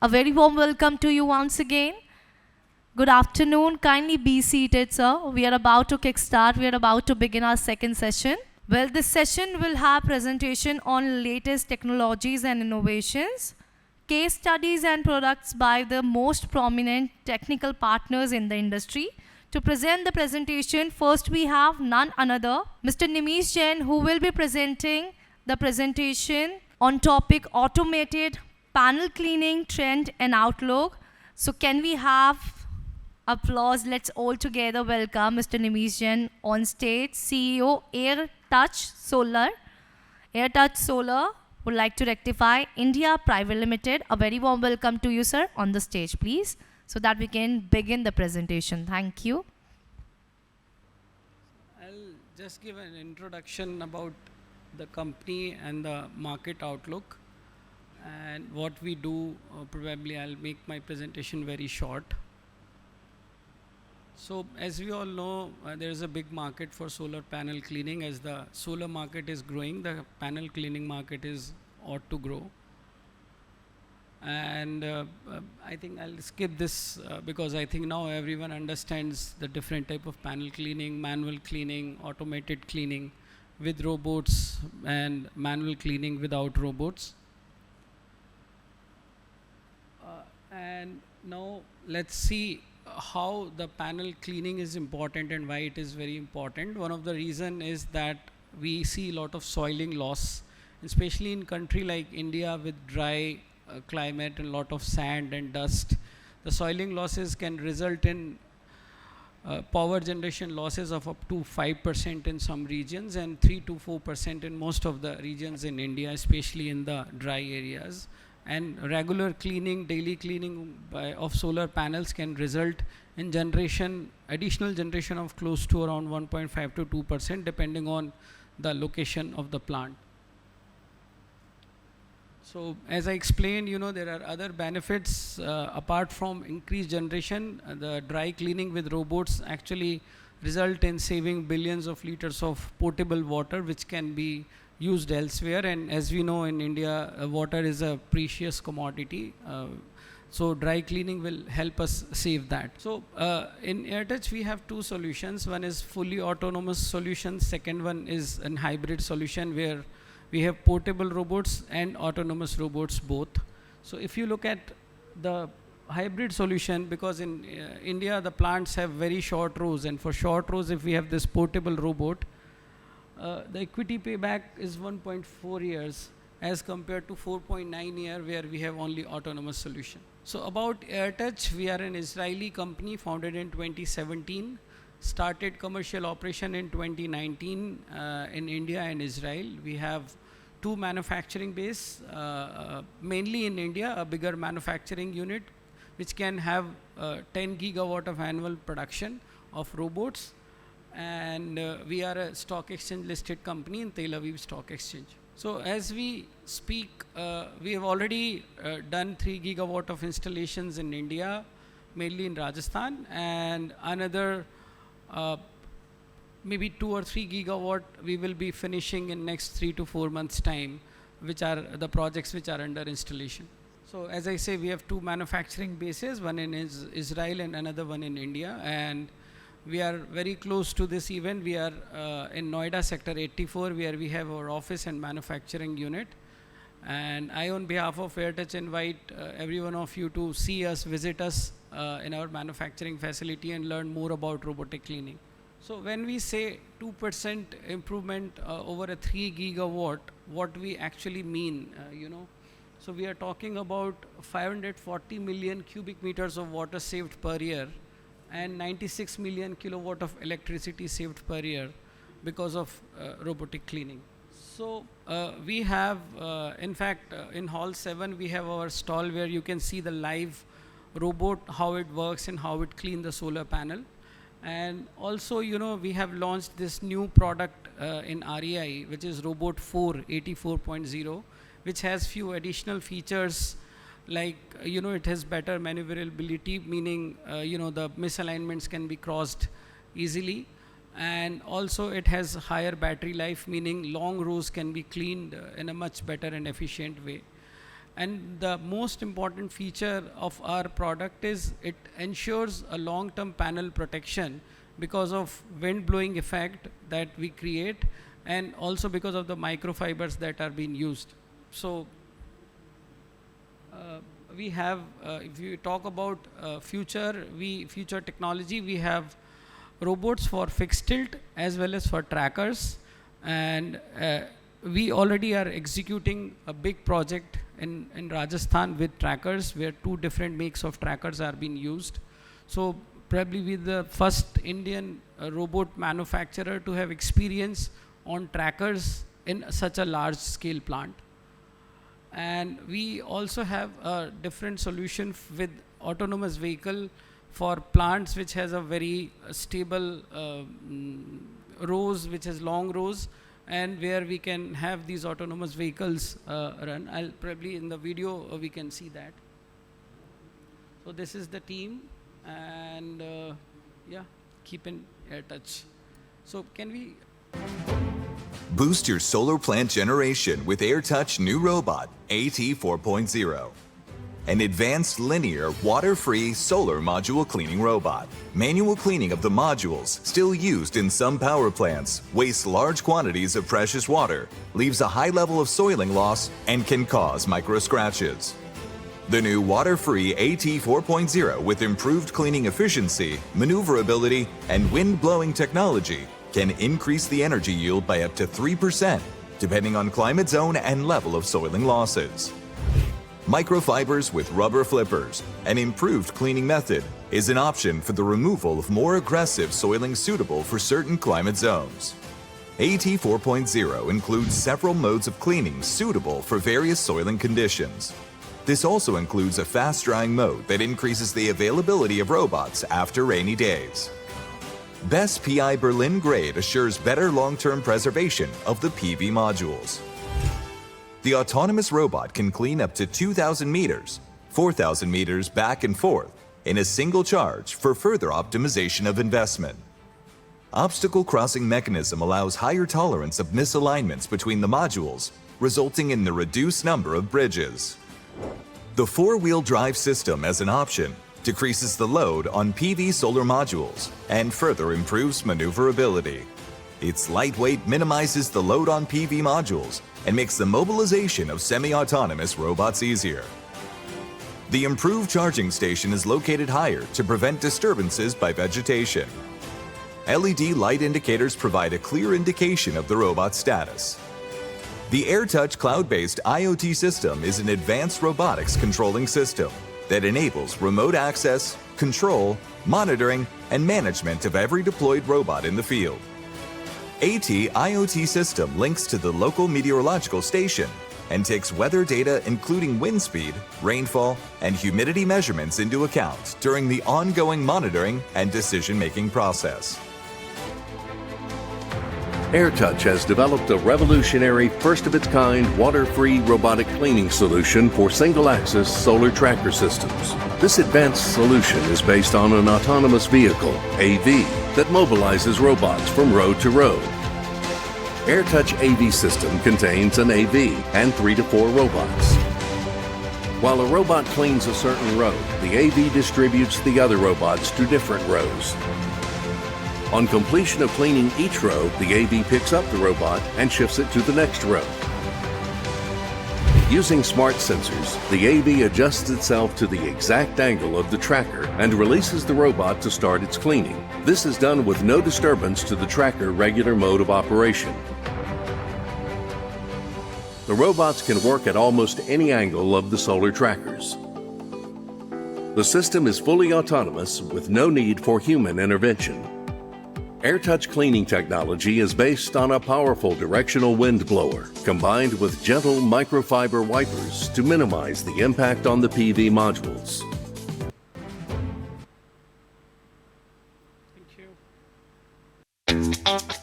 A very warm welcome to you once again. Good afternoon. Kindly be seated, sir. We are about to kickstart. We are about to begin our second session. Well, this session will have presentation on latest technologies and innovations, case studies and products by the most prominent technical partners in the industry. To present the presentation, first we have none other, Mr. Nimish Jain, who will be presenting the presentation on topic automated panel cleaning trend and outlook. So can we have applause? Let's all together welcome Mr. Nimish Jain on stage, CEO Air Touch Solar. Air Touch Solar would like to rectify India Private Limited. A very warm welcome to you, sir, on the stage, please, so that we can begin the presentation. Thank you. I'll just give an introduction about the company and the market outlook and what we do. Probably I'll make my presentation very short. So as we all know, there is a big market for solar panel cleaning. As the solar market is growing, the panel cleaning market ought to grow. And I think I'll skip this because I think now everyone understands the different type of panel cleaning, manual cleaning, automated cleaning with robots, and manual cleaning without robots. And now let's see how the panel cleaning is important and why it is very important. One of the reason is that we see a lot of soiling loss, especially in country like India with dry climate and a lot of sand and dust. The soiling losses can result in power generation losses of up to 5% in some regions and 3 to 4% in most of the regions in India, especially in the dry areas. And regular cleaning, daily cleaning of solar panels can result in additional generation of close to around 1.5 to 2% depending on the location of the plant. So as I explained, there are other benefits apart from increased generation. The dry cleaning with robots actually result in saving billions of liters of potable water, which can be used elsewhere. And as we know, in India, water is a precious commodity. So dry cleaning will help us save that. So in AirTouch, we have two solutions. One is fully autonomous solution. Second one is an hybrid solution where we have portable robots and autonomous robots both. So if you look at the hybrid solution, because in India, the plants have very short rows. And for short rows, if we have this portable robot, the equity payback is 1.4 years as compared to 4.9 years where we have only autonomous solution. So about AirTouch, we are an Israeli company founded in 2017, started commercial operation in 2019 in India and Israel. We have two manufacturing base, mainly in India, a bigger manufacturing unit which can have 10 gigawatt of annual production of robots. And we are a stock exchange listed company in Tel Aviv Stock Exchange. So as we speak, we have already done 3 gigawatt of installations in India, mainly in Rajasthan, and another maybe 2 or 3 gigawatt we will be finishing in next 3 to 4 months time, which are the projects which are under installation. So as I say, we have two manufacturing bases, one in Israel and another one in India. And we are very close to this event. We are in Noida Sector 84, where we have our office and manufacturing unit. And I, on behalf of AirTouch, invite every one of you to see us, visit us in our manufacturing facility and learn more about robotic cleaning. So when we say 2% improvement over a 3 gigawatt, what we actually mean, So we are talking about 540 million cubic meters of water saved per year, and 96 million kilowatt of electricity saved per year because of robotic cleaning. So we have, in fact, in Hall 7, we have our stall where you can see the live robot, how it works and how it cleans the solar panel. And also, we have launched this new product in REI, which is Robot 4 84.0, which has few additional features like, it has better maneuverability, meaning, the misalignments can be crossed easily. and also it has higher battery life, meaning long rows can be cleaned in a much better and efficient way. And the most important feature of our product is it ensures a long-term panel protection because of wind blowing effect that we create, and also because of the microfibers that are being used. So we have, if you talk about future technology, we have robots for fixed tilt as well as for trackers, and we already are executing a big project in Rajasthan with trackers, where 2 different makes of trackers are being used. So probably we're the first Indian robot manufacturer to have experience on trackers in such a large scale plant. And we also have a different solution with autonomous vehicle for plants which has a very stable rows, which has long rows, and where we can have these autonomous vehicles run. I'll probably in the video we can see that. So this is the team, and yeah, keep in touch. So can we boost your solar plant generation with AirTouch new robot AT 4.0. An advanced linear, water-free solar module cleaning robot. Manual cleaning of the modules, still used in some power plants, wastes large quantities of precious water, leaves a high level of soiling loss, and can cause micro scratches. The new water-free AT 4.0 with improved cleaning efficiency, maneuverability, and wind-blowing technology can increase the energy yield by up to 3%, depending on climate zone and level of soiling losses. Microfibers with rubber flippers, an improved cleaning method, is an option for the removal of more aggressive soiling suitable for certain climate zones. AT 4.0 includes several modes of cleaning suitable for various soiling conditions. This also includes a fast-drying mode that increases the availability of robots after rainy days. Best PI Berlin grade assures better long-term preservation of the PV modules. The autonomous robot can clean up to 2,000 meters, 4,000 meters back and forth in a single charge for further optimization of investment. Obstacle crossing mechanism allows higher tolerance of misalignments between the modules, resulting in the reduced number of bridges. The four-wheel drive system as an option decreases the load on PV solar modules and further improves maneuverability. Its lightweight minimizes the load on PV modules and makes the mobilization of semi-autonomous robots easier. The improved charging station is located higher to prevent disturbances by vegetation. LED light indicators provide a clear indication of the robot's status. The AirTouch cloud-based IoT system is an advanced robotics controlling system that enables remote access, control, monitoring, and management of every deployed robot in the field. AT IoT system links to the local meteorological station and takes weather data including wind speed, rainfall, and humidity measurements into account during the ongoing monitoring and decision-making process. AirTouch has developed a revolutionary, first-of-its-kind, water-free robotic cleaning solution for single-axis solar tracker systems. This advanced solution is based on an autonomous vehicle, AV, that mobilizes robots from road to road. AirTouch AV system contains an AV and 3 to 4 robots. While a robot cleans a certain row, the AV distributes the other robots to different rows. On completion of cleaning each row, the AV picks up the robot and shifts it to the next row. Using smart sensors, the AV adjusts itself to the exact angle of the tracker and releases the robot to start its cleaning. This is done with no disturbance to the tracker regular mode of operation. The robots can work at almost any angle of the solar trackers. The system is fully autonomous with no need for human intervention. AirTouch cleaning technology is based on a powerful directional wind blower combined with gentle microfiber wipers to minimize the impact on the PV modules. Thank you.